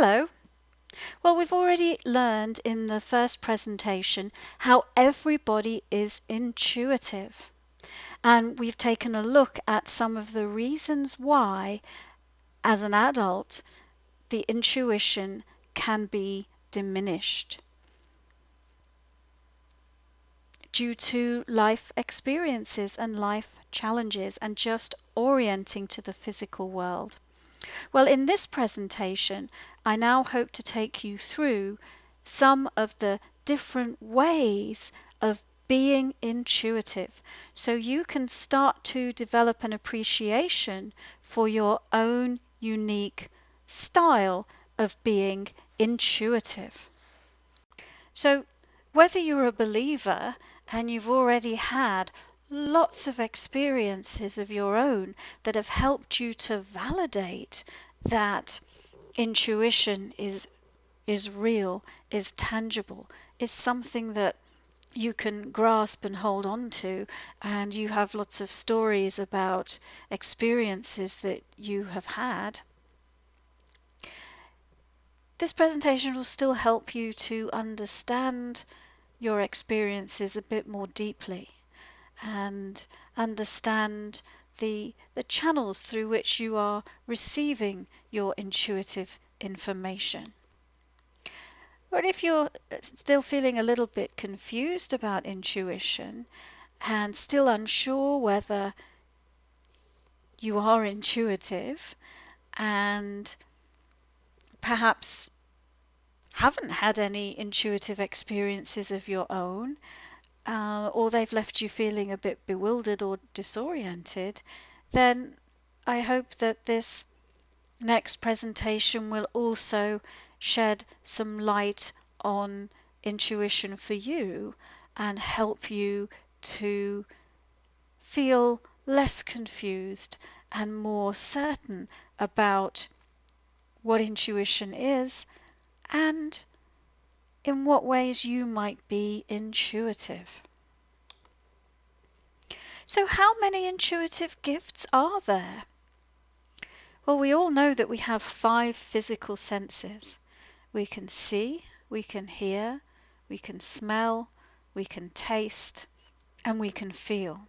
Hello. Well, we've already learned in the first presentation how everybody is intuitive. And we've taken a look at some of the reasons why, as an adult, the intuition can be diminished due to life experiences and life challenges and just orienting to the physical world. Well, in this presentation, I now hope to take you through some of the different ways of being intuitive so you can start to develop an appreciation for your own unique style of being intuitive. So, whether you're a believer and you've already had lots of experiences of your own that have helped you to validate that intuition is real, is tangible, is something that you can grasp and hold on to, and you have lots of stories about experiences that you have had. This presentation will still help you to understand your experiences a bit more deeply and understand the channels through which you are receiving your intuitive information. But if you're still feeling a little bit confused about intuition and still unsure whether you are intuitive and perhaps haven't had any intuitive experiences of your own, or they've left you feeling a bit bewildered or disoriented, then I hope that this next presentation will also shed some light on intuition for you and help you to feel less confused and more certain about what intuition is and in what ways you might be intuitive. So, how many intuitive gifts are there? Well, we all know that we have 5 physical senses. We can see, we can hear, we can smell, we can taste, and we can feel.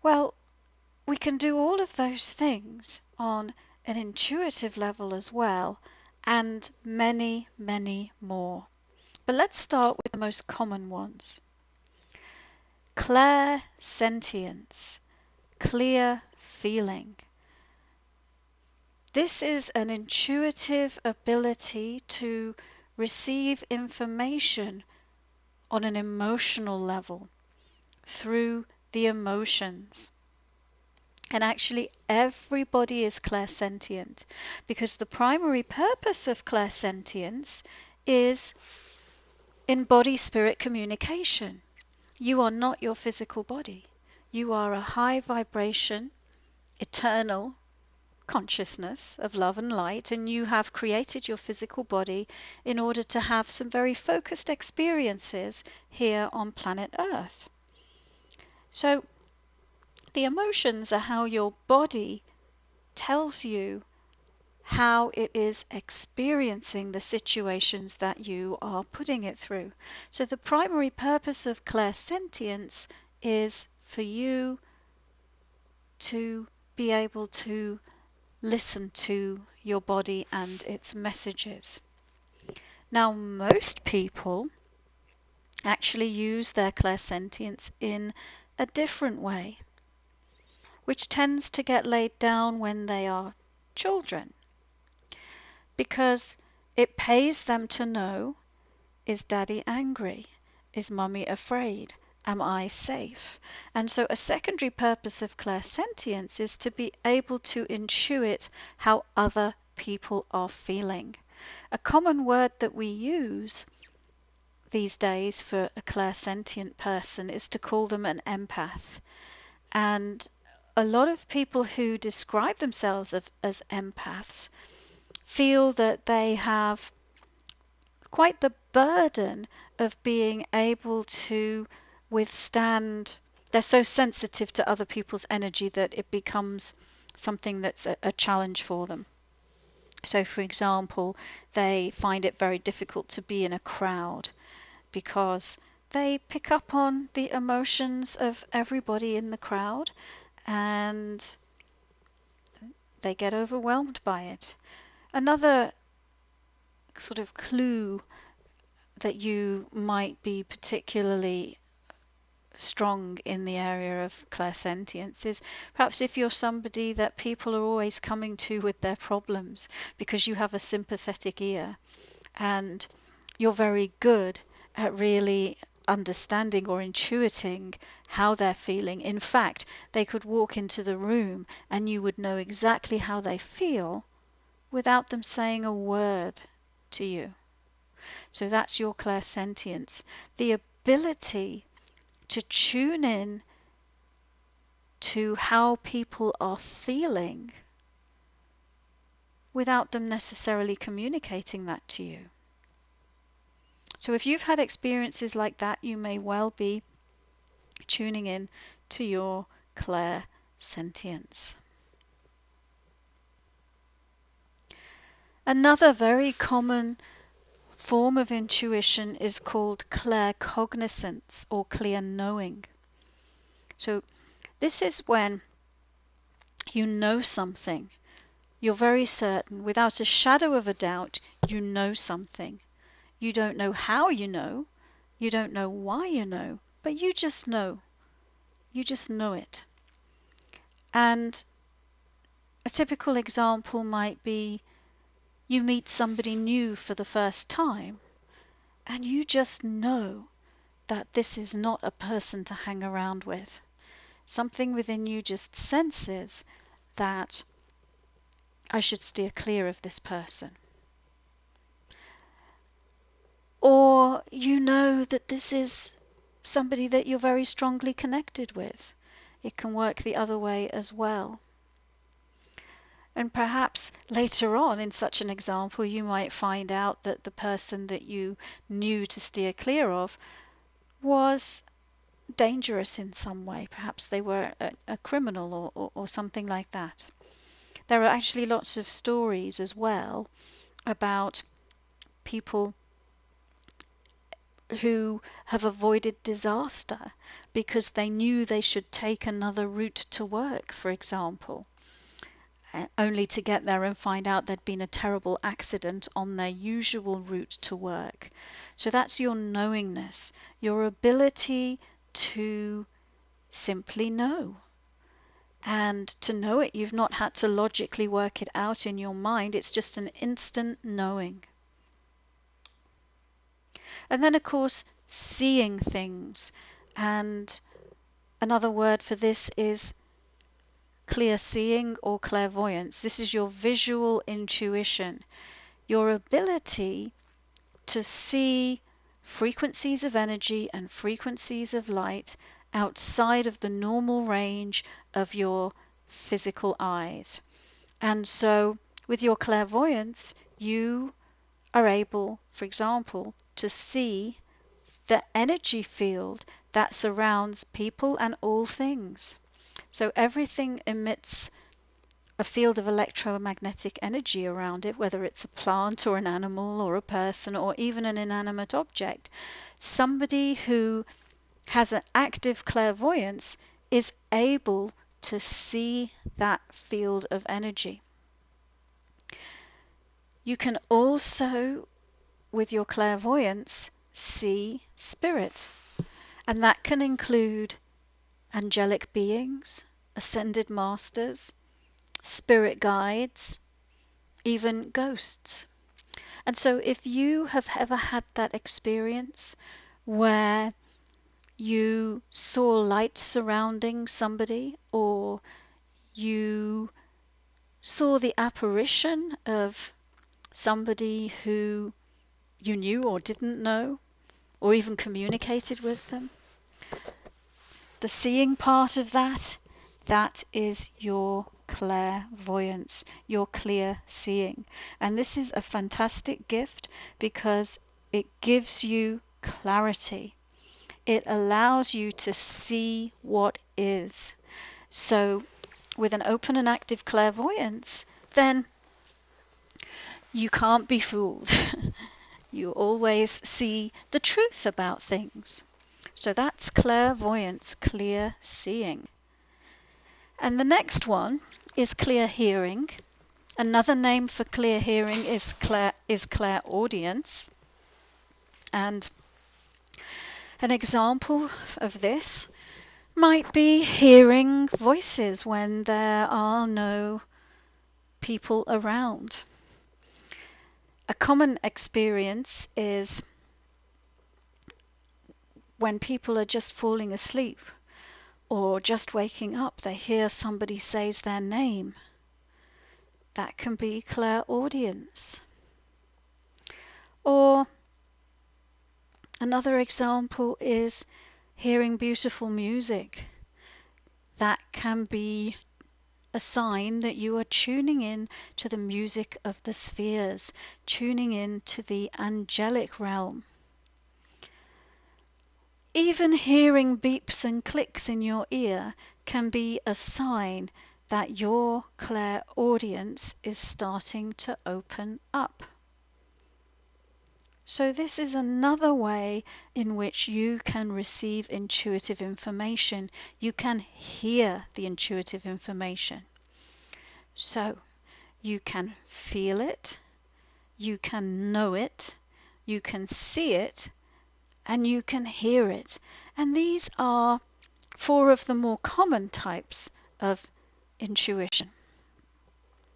Well, we can do all of those things on an intuitive level as well, and many, many more. But let's start with the most common ones. Clairsentience, clear feeling. This is an intuitive ability to receive information on an emotional level through the emotions. And actually, everybody is clairsentient because the primary purpose of clairsentience is in body-spirit communication. You are not your physical body. You are a high vibration, eternal consciousness of love and light, and you have created your physical body in order to have some very focused experiences here on planet Earth. So, the emotions are how your body tells you how it is experiencing the situations that you are putting it through. So the primary purpose of clairsentience is for you to be able to listen to your body and its messages. Now, most people actually use their clairsentience in a different way, which tends to get laid down when they are children, because it pays them to know, is daddy angry? Is mummy afraid? Am I safe? And so a secondary purpose of clairsentience is to be able to intuit how other people are feeling. A common word that we use these days for a clairsentient person is to call them an empath. And a lot of people who describe themselves as empaths feel that they have quite the burden of being able to withstand. They're so sensitive to other people's energy that it becomes something that's a challenge for them. So, for example, they find it very difficult to be in a crowd because they pick up on the emotions of everybody in the crowd and they get overwhelmed by it. Another sort of clue that you might be particularly strong in the area of clairsentience is perhaps if you're somebody that people are always coming to with their problems because you have a sympathetic ear and you're very good at really understanding or intuiting how they're feeling. In fact, they could walk into the room and you would know exactly how they feel without them saying a word to you. So that's your clairsentience, the ability to tune in to how people are feeling without them necessarily communicating that to you. So if you've had experiences like that, you may well be tuning in to your clairsentience. Another very common form of intuition is called claircognizance or clear knowing. So this is when you know something, you're very certain, without a shadow of a doubt, you know something. You don't know how you know, you don't know why you know, but you just know. You just know it. And a typical example might be you meet somebody new for the first time and you just know that this is not a person to hang around with. Something within you just senses that I should steer clear of this person. Or you know that this is somebody that you're very strongly connected with. It can work the other way as well. And perhaps later on in such an example, you might find out that the person that you knew to steer clear of was dangerous in some way. Perhaps they were a criminal or something like that. There are actually lots of stories as well about people who have avoided disaster because they knew they should take another route to work, for example, only to get there and find out there'd been a terrible accident on their usual route to work. So that's your knowingness, your ability to simply know. And to know it, you've not had to logically work it out in your mind. It's just an instant knowing. And then, of course, seeing things. And another word for this is clear seeing or clairvoyance. This is your visual intuition, your ability to see frequencies of energy and frequencies of light outside of the normal range of your physical eyes. And so with your clairvoyance, you are able, for example, to see the energy field that surrounds people and all things. So everything emits a field of electromagnetic energy around it, whether it's a plant or an animal or a person or even an inanimate object. Somebody who has an active clairvoyance is able to see that field of energy. You can also, with your clairvoyance, see spirit, and that can include angelic beings, ascended masters, spirit guides, even ghosts. And so if you have ever had that experience where you saw light surrounding somebody, or you saw the apparition of somebody who you knew or didn't know, or even communicated with them, the seeing part of that is your clairvoyance, your clear seeing. And this is a fantastic gift because it gives you clarity. It allows you to see what is. So with an open and active clairvoyance, then you can't be fooled. You always see the truth about things. So that's clairvoyance, clear seeing. And the next one is clear hearing. Another name for clear hearing is clairaudience. And an example of this might be hearing voices when there are no people around. A common experience is when people are just falling asleep or just waking up, they hear somebody says their name. That can be clairaudience. Or another example is hearing beautiful music. That can be a sign that you are tuning in to the music of the spheres, tuning in to the angelic realm. Even hearing beeps and clicks in your ear can be a sign that your clairaudience is starting to open up. So this is another way in which you can receive intuitive information. You can hear the intuitive information. So you can feel it, you can know it, you can see it, and you can hear it. And these are 4 of the more common types of intuition.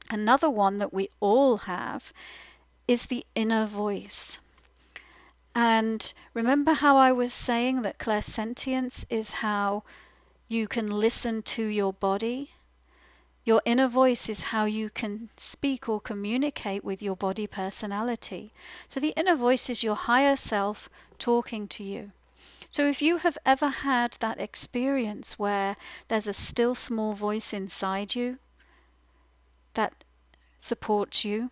Another one that we all have is the inner voice. And remember how I was saying that clairsentience is how you can listen to your body? Your inner voice is how you can speak or communicate with your body personality. So the inner voice is your higher self talking to you. So if you have ever had that experience where there's a still small voice inside you that supports you,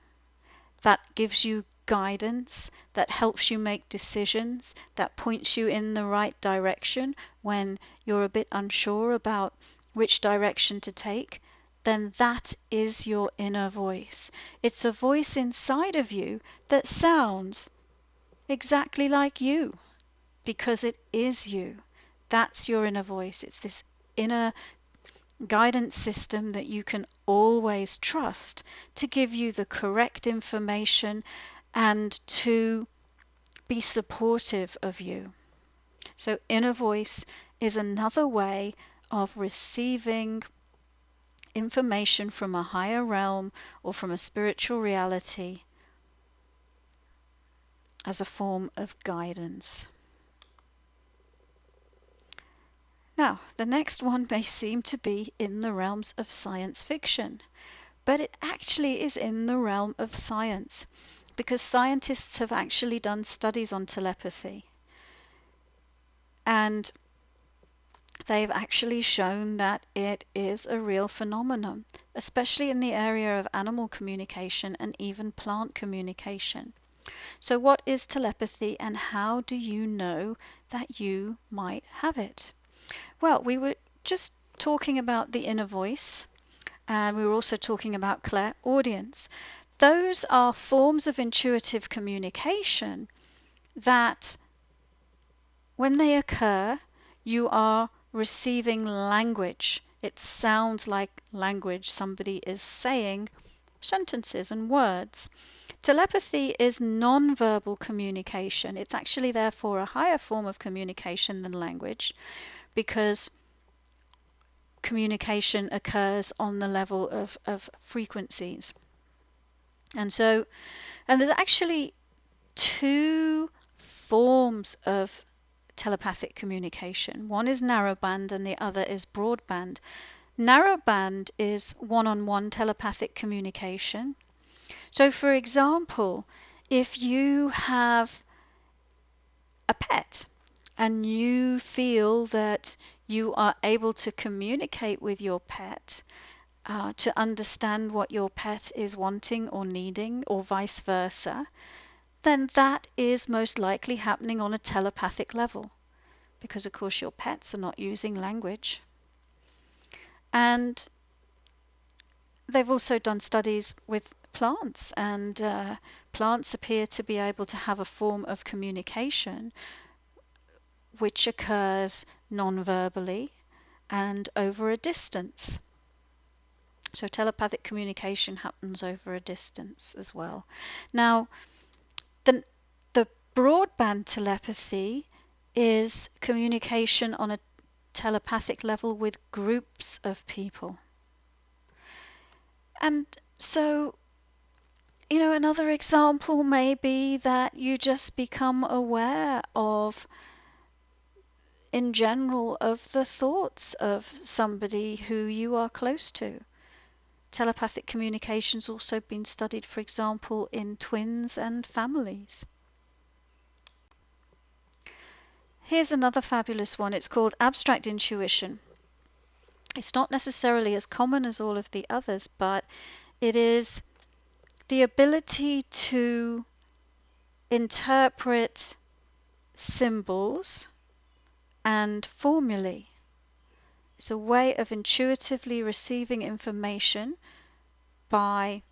that gives you guidance, that helps you make decisions, that points you in the right direction when you're a bit unsure about which direction to take, then that is your inner voice. It's a voice inside of you that sounds exactly like you because it is you. That's your inner voice. It's this inner guidance system that you can always trust to give you the correct information and to be supportive of you. So inner voice is another way of receiving information from a higher realm or from a spiritual reality as a form of guidance. Now, the next one may seem to be in the realms of science fiction, but it actually is in the realm of science, because scientists have actually done studies on telepathy. And they've actually shown that it is a real phenomenon, especially in the area of animal communication and even plant communication. So what is telepathy and how do you know that you might have it? Well, we were just talking about the inner voice, and we were also talking about clairaudience. Those are forms of intuitive communication that, when they occur, you are receiving language. It sounds like language. Somebody is saying sentences and words. Telepathy is non-verbal communication. It's actually therefore a higher form of communication than language, because communication occurs on the level of frequencies. And there's actually 2 forms of telepathic communication. One is narrowband and the other is broadband. Narrowband is one-on-one telepathic communication. So for example, if you have a pet and you feel that you are able to communicate with your pet, to understand what your pet is wanting or needing, or vice versa, then that is most likely happening on a telepathic level, because of course your pets are not using language. And they've also done studies with plants, and plants appear to be able to have a form of communication which occurs non-verbally and over a distance. So telepathic communication happens over a distance as well. Now, the broadband telepathy is communication on a telepathic level with groups of people. And so, another example may be that you just become aware of, in general, of the thoughts of somebody who you are close to. Telepathic communication's also been studied, for example, in twins and families. Here's another fabulous one. It's called abstract intuition. It's not necessarily as common as all of the others, but it is the ability to interpret symbols and formulae. It's a way of intuitively receiving information by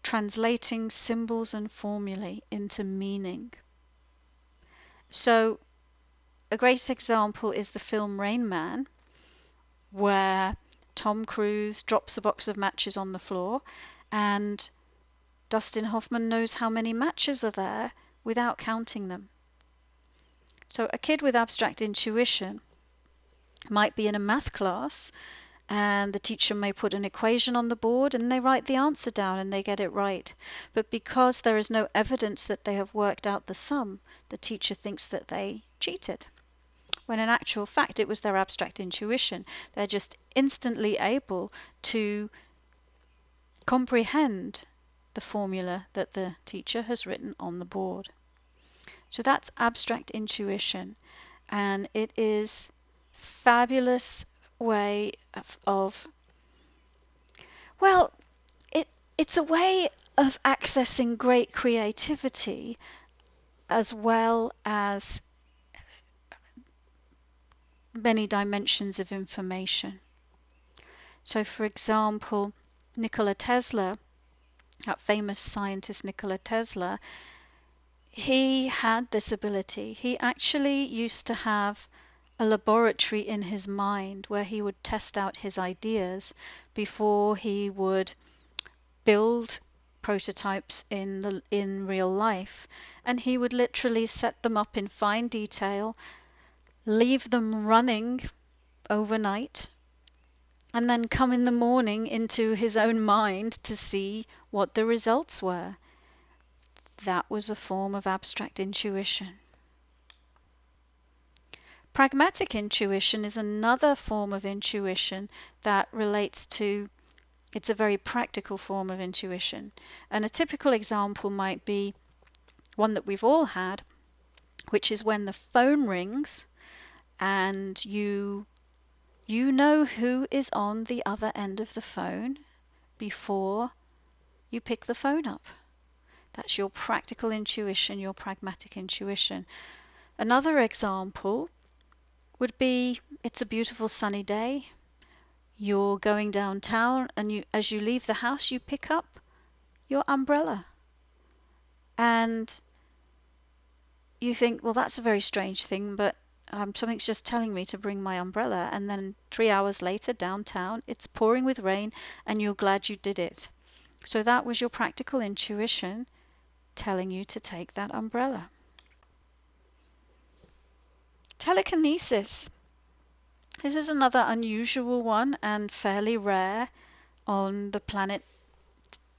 translating symbols and formulae into meaning. So, a great example is the film Rain Man, where Tom Cruise drops a box of matches on the floor and Dustin Hoffman knows how many matches are there without counting them. So a kid with abstract intuition might be in a math class and the teacher may put an equation on the board and they write the answer down and they get it right. But because there is no evidence that they have worked out the sum, the teacher thinks that they cheated, when in actual fact it was their abstract intuition. They're just instantly able to comprehend the formula that the teacher has written on the board. So that's abstract intuition, and it is a fabulous way of it's a way of accessing great creativity as well as many dimensions of information. So, for example, Nikola Tesla, that famous scientist Nikola Tesla, he had this ability. He actually used to have a laboratory in his mind where he would test out his ideas before he would build prototypes in real life. And he would literally set them up in fine detail, leave them running overnight, and then come in the morning into his own mind to see what the results were. That was a form of abstract intuition. Pragmatic intuition is another form of intuition that relates to, it's a very practical form of intuition. And a typical example might be one that we've all had, which is when the phone rings and you know who is on the other end of the phone before you pick the phone up. That's your practical intuition, your pragmatic intuition. Another example would be, it's a beautiful sunny day. You're going downtown and as you leave the house, you pick up your umbrella. And you think, well, that's a very strange thing, but something's just telling me to bring my umbrella. And then 3 hours later, downtown, it's pouring with rain and you're glad you did it. So that was your practical intuition telling you to take that umbrella. Telekinesis. This is another unusual one and fairly rare on the planet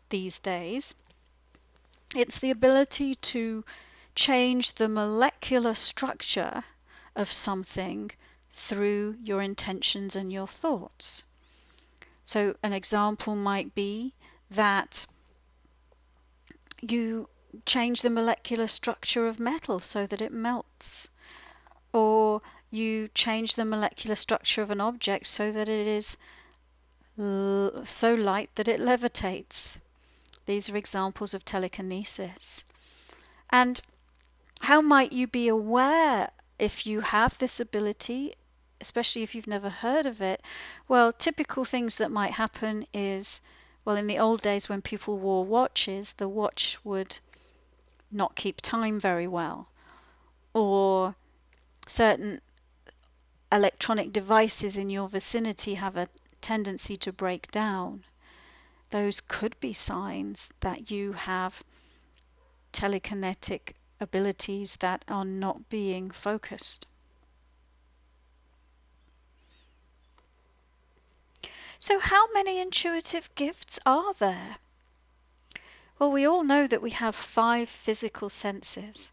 these days. It's the ability to change the molecular structure of something through your intentions and your thoughts. So an example might be that you change the molecular structure of metal so that it melts, or you change the molecular structure of an object so that it is so light that it levitates. These are examples of telekinesis. And how might you be aware if you have this ability especially if you've never heard of it, well, typical things that might happen is, well, in the old days when people wore watches, the watch would not keep time very well, or certain electronic devices in your vicinity have a tendency to break down. Those could be signs that you have telekinetic abilities that are not being focused. So how many intuitive gifts are there? Well, we all know that we have 5 physical senses.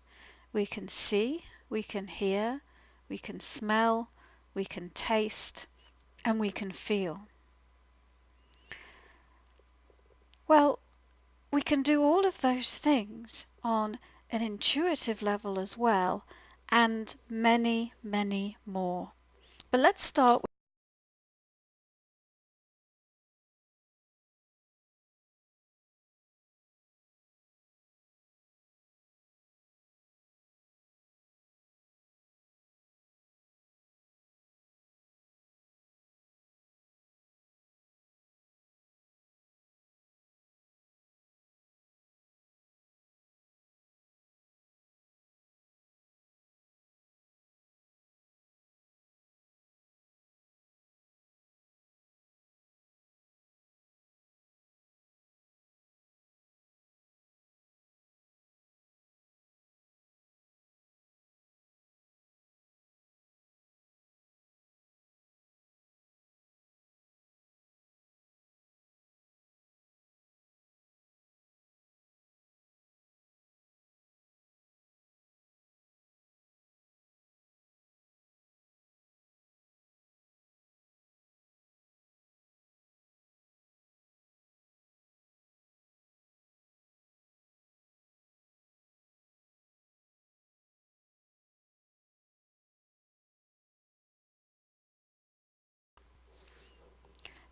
We can see, we can hear, we can smell, we can taste, and we can feel. Well, we can do all of those things on an intuitive level as well, and many, many more. But let's start with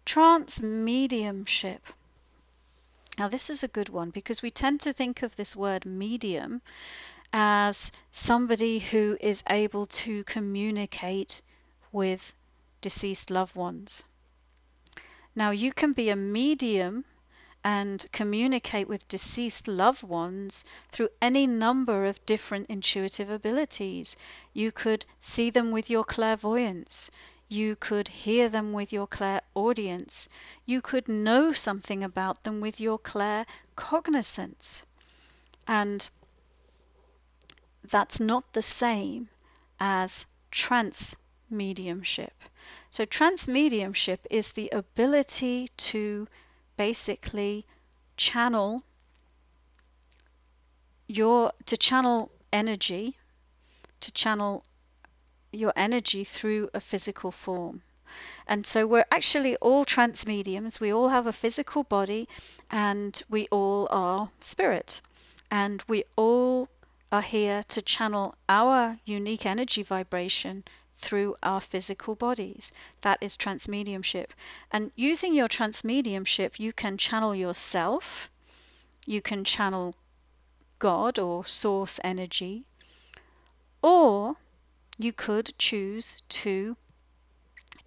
trance mediumship. Now, this is a good one because we tend to think of this word medium as somebody who is able to communicate with deceased loved ones. Now, you can be a medium and communicate with deceased loved ones through any number of different intuitive abilities. You could see them with your clairvoyance. You could hear them with your clairaudience. You could know something about them with your claircognizance. And that's not the same as trance mediumship. So trance mediumship is the ability to basically channel energy, to channel your energy through a physical form. And so we're actually all trance mediums. We all have a physical body and we all are spirit. And we all are here to channel our unique energy vibration through our physical bodies. That is trance mediumship. And using your trance mediumship, you can channel yourself, you can channel God or source energy, or you could choose to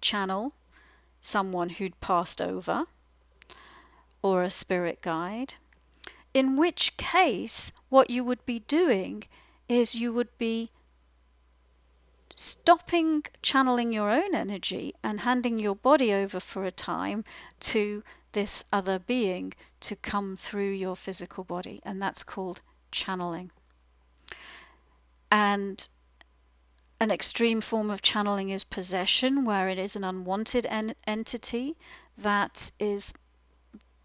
channel someone who'd passed over or a spirit guide, in which case what you would be doing is you would be stopping channeling your own energy and handing your body over for a time to this other being to come through your physical body, and that's called channeling. And an extreme form of channeling is possession, where it is an unwanted entity that is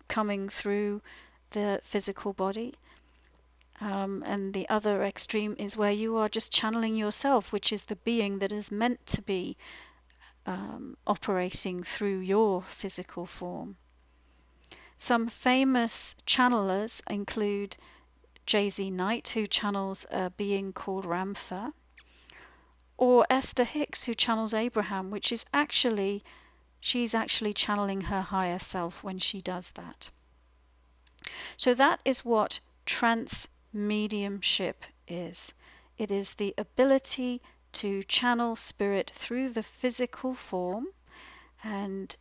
coming through the physical body. And the other extreme is where you are just channeling yourself, which is the being that is meant to be operating through your physical form. Some famous channelers include J.Z. Knight, who channels a being called Ramtha, or Esther Hicks, who channels Abraham, which is she's actually channeling her higher self when she does that. So that is what trance mediumship is. It is the ability to channel spirit through the physical form, and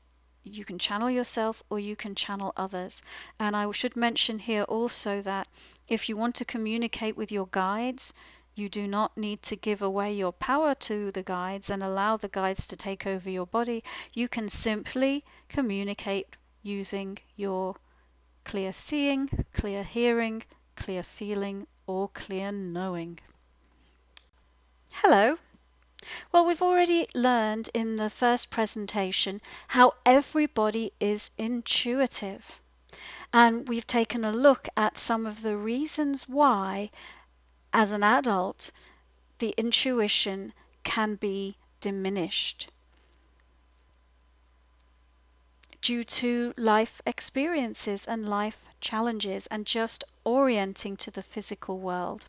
you can channel yourself or you can channel others. And I should mention here also that if you want to communicate with your guides, you do not need to give away your power to the guides and allow the guides to take over your body. You can simply communicate using your clear seeing, clear hearing, clear feeling, or clear knowing. Hello. Well, we've already learned in the first presentation how everybody is intuitive. And we've taken a look at some of the reasons why, as an adult, the intuition can be diminished due to life experiences and life challenges and just orienting to the physical world.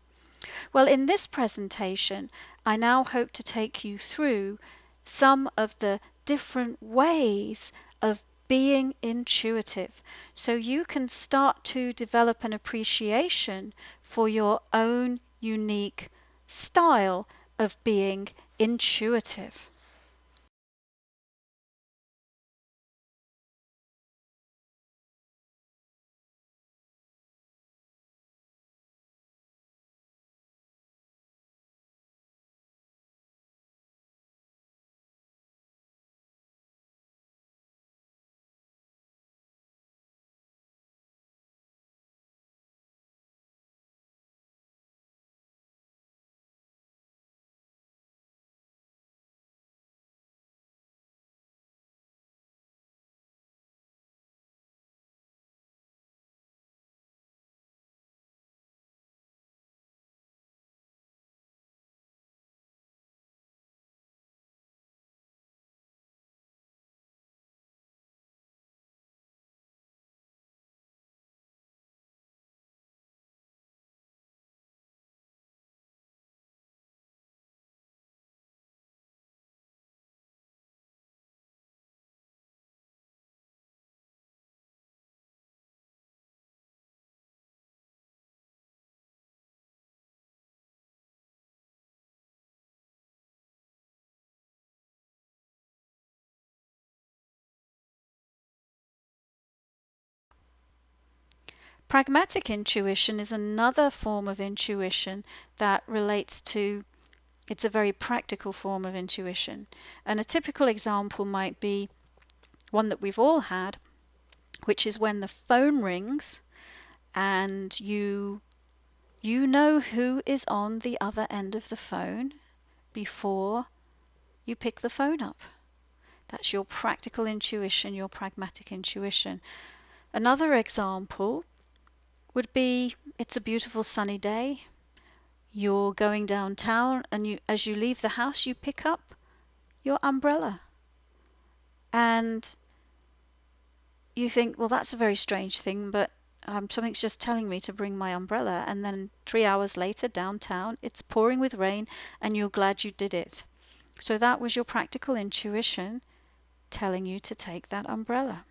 Well, in this presentation, I now hope to take you through some of the different ways of being intuitive so you can start to develop an appreciation for your own unique style of being intuitive. Pragmatic intuition is another form of intuition that relates to, it's a very practical form of intuition. And a typical example might be one that we've all had, which is when the phone rings and you know who is on the other end of the phone before you pick the phone up. That's your practical intuition, your pragmatic intuition. Another example would be, it's a beautiful sunny day. You're going downtown and as you leave the house, you pick up your umbrella. And you think, well, that's a very strange thing, but something's just telling me to bring my umbrella. And then 3 hours later, downtown, it's pouring with rain and you're glad you did it. So that was your practical intuition telling you to take that umbrella.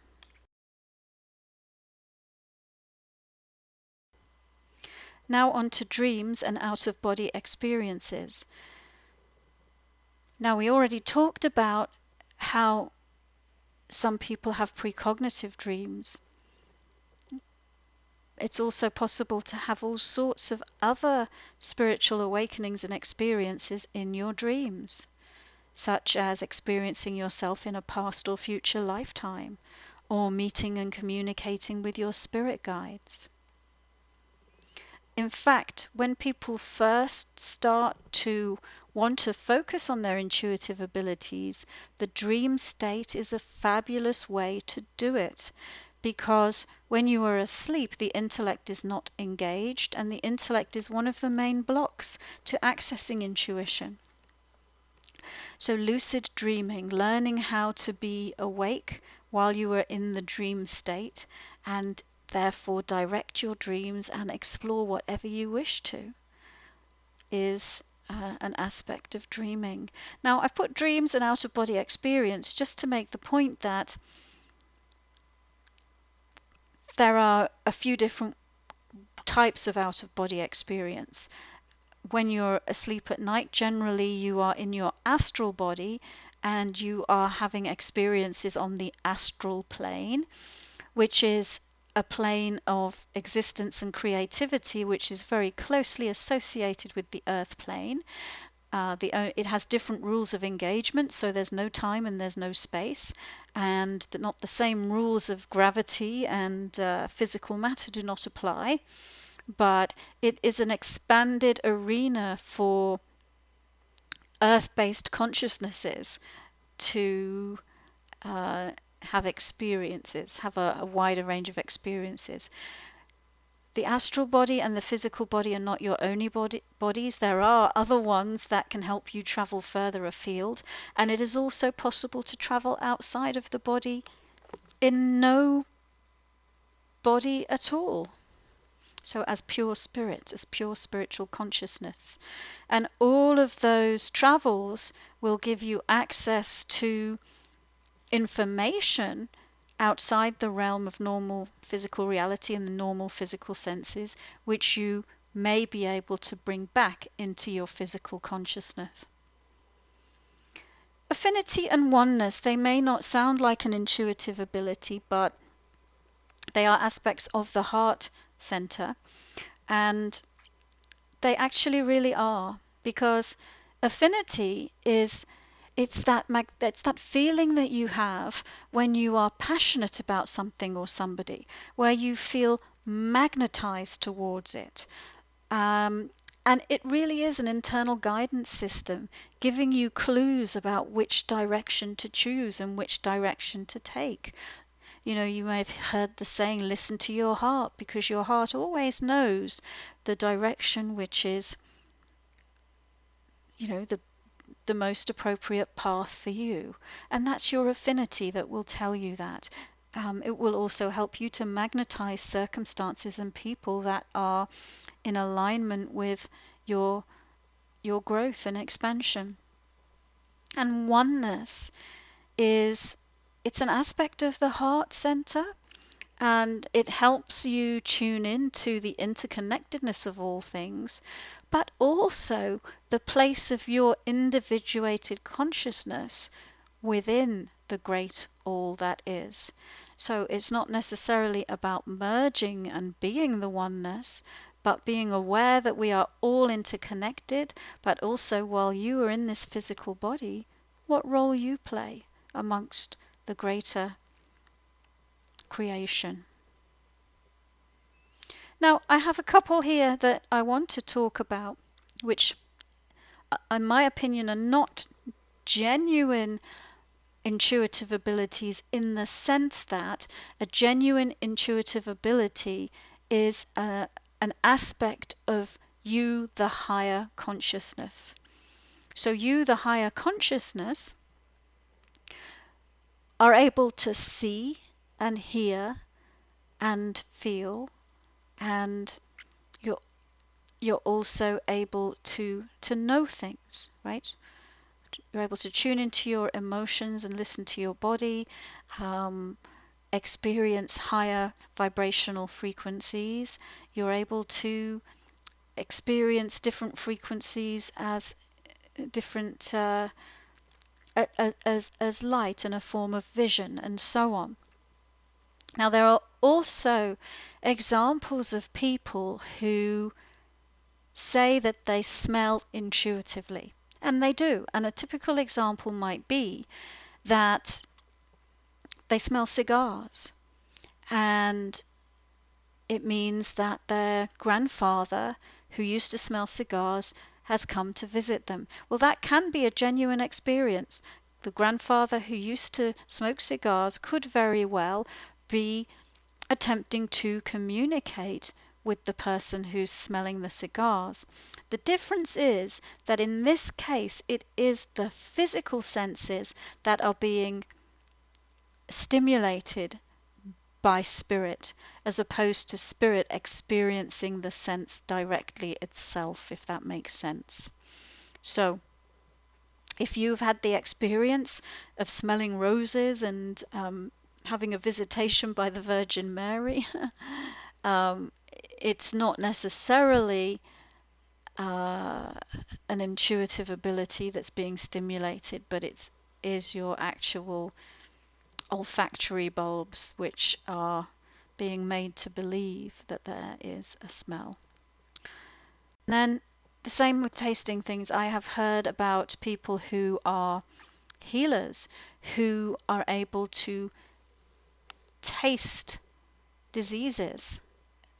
Now on to dreams and out-of-body experiences. Now we already talked about how some people have precognitive dreams. It's also possible to have all sorts of other spiritual awakenings and experiences in your dreams, such as experiencing yourself in a past or future lifetime, or meeting and communicating with your spirit guides. In fact, when people first start to want to focus on their intuitive abilities, the dream state is a fabulous way to do it, because when you are asleep, the intellect is not engaged, and the intellect is one of the main blocks to accessing intuition. So lucid dreaming, learning how to be awake while you are in the dream state, and therefore direct your dreams and explore whatever you wish to, is an aspect of dreaming. Now, I've put dreams and out-of-body experience just to make the point that there are a few different types of out-of-body experience. when you're asleep at night, generally you are in your astral body and you are having experiences on the astral plane, which is a plane of existence and creativity, which is very closely associated with the earth plane. It has different rules of engagement, so there's no time and there's no space, and not the same rules of gravity and physical matter do not apply, but it is an expanded arena for earth-based consciousnesses to have experiences, have a wider range of experiences. The astral body and the physical body are not your only bodies. There are other ones that can help you travel further afield, and it is also possible to travel outside of the body in no body at all. So as pure spirit, as pure spiritual consciousness. And all of those travels will give you access to information outside the realm of normal physical reality and the normal physical senses, which you may be able to bring back into your physical consciousness. Affinity and oneness, they may not sound like an intuitive ability, but they are aspects of the heart center, and they actually really are, because affinity is it's that feeling that you have when you are passionate about something or somebody, where you feel magnetized towards it. And it really is an internal guidance system giving you clues about which direction to choose and which direction to take. You know, you may have heard the saying, listen to your heart, because your heart always knows the direction which is, you know, the most appropriate path for you. And that's your affinity that will tell you that. It will also help you to magnetize circumstances and people that are in alignment with your growth and expansion. And oneness it's an aspect of the heart center, and it helps you tune in to the interconnectedness of all things, but also the place of your individuated consciousness within the great all that is. So it's not necessarily about merging and being the oneness, but being aware that we are all interconnected, but also while you are in this physical body, what role you play amongst the greater creation. Now, I have a couple here that I want to talk about, which, in my opinion, are not genuine intuitive abilities, in the sense that a genuine intuitive ability is an aspect of you, the higher consciousness. So you, the higher consciousness, are able to see and hear and feel, and you're also able to know things, right? You're able to tune into your emotions and listen to your body, experience higher vibrational frequencies. You're able to experience different frequencies as different as light and a form of vision, and so on. Now, there are also examples of people who say that they smell intuitively, and they do. And a typical example might be that they smell cigars, and it means that their grandfather, who used to smell cigars, has come to visit them. Well, that can be a genuine experience. The grandfather who used to smoke cigars could very well be attempting to communicate with the person who's smelling the cigars. The difference is that in this case, it is the physical senses that are being stimulated by spirit, as opposed to spirit experiencing the sense directly itself, if that makes sense. So, if you've had the experience of smelling roses and having a visitation by the Virgin Mary, it's not necessarily an intuitive ability that's being stimulated, but it is your actual olfactory bulbs which are being made to believe that there is a smell. And then the same with tasting things. I have heard about people who are healers who are able to taste diseases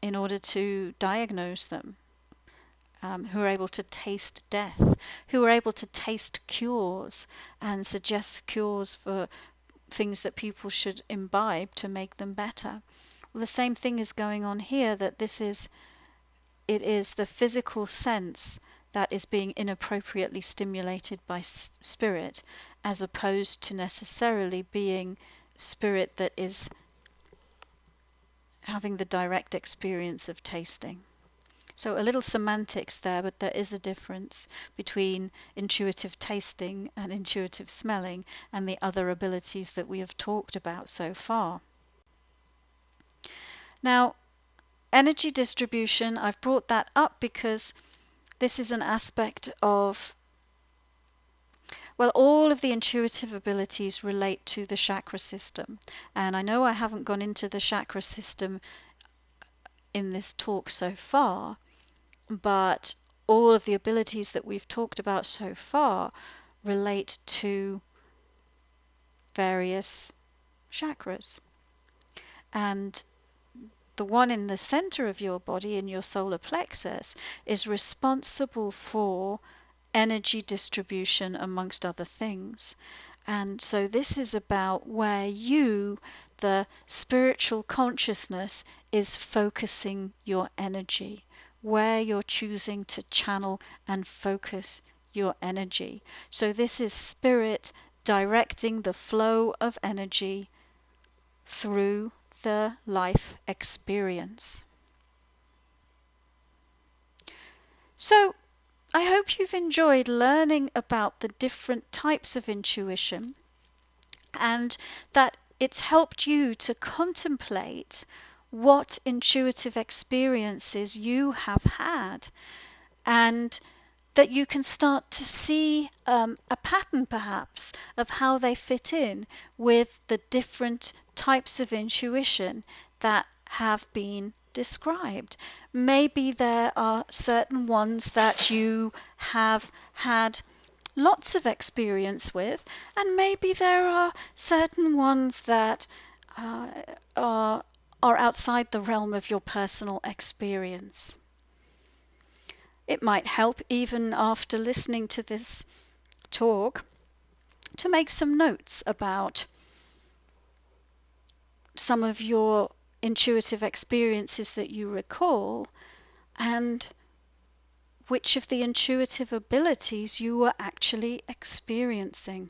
in order to diagnose them, who are able to taste death, who are able to taste cures and suggest cures for things that people should imbibe to make them better. Well, the same thing is going on here, that it is the physical sense that is being inappropriately stimulated by spirit, as opposed to necessarily being spirit that is having the direct experience of tasting. So a little semantics there, but there is a difference between intuitive tasting and intuitive smelling and the other abilities that we have talked about so far. Now, energy distribution, I've brought that up because this is an aspect of, well, all of the intuitive abilities relate to the chakra system. And I know I haven't gone into the chakra system in this talk so far, but all of the abilities that we've talked about so far relate to various chakras. And the one in the center of your body, in your solar plexus, is responsible for energy distribution amongst other things. And so this is about where you, the spiritual consciousness, is focusing your energy, where you're choosing to channel and focus your energy. So this is spirit directing the flow of energy through the life experience. So I hope you've enjoyed learning about the different types of intuition, and that it's helped you to contemplate what intuitive experiences you have had, and that you can start to see a pattern perhaps of how they fit in with the different types of intuition that have been described. Maybe there are certain ones that you have had lots of experience with, and maybe there are certain ones that are outside the realm of your personal experience. It might help, even after listening to this talk, to make some notes about some of your intuitive experiences that you recall, and which of the intuitive abilities you were actually experiencing.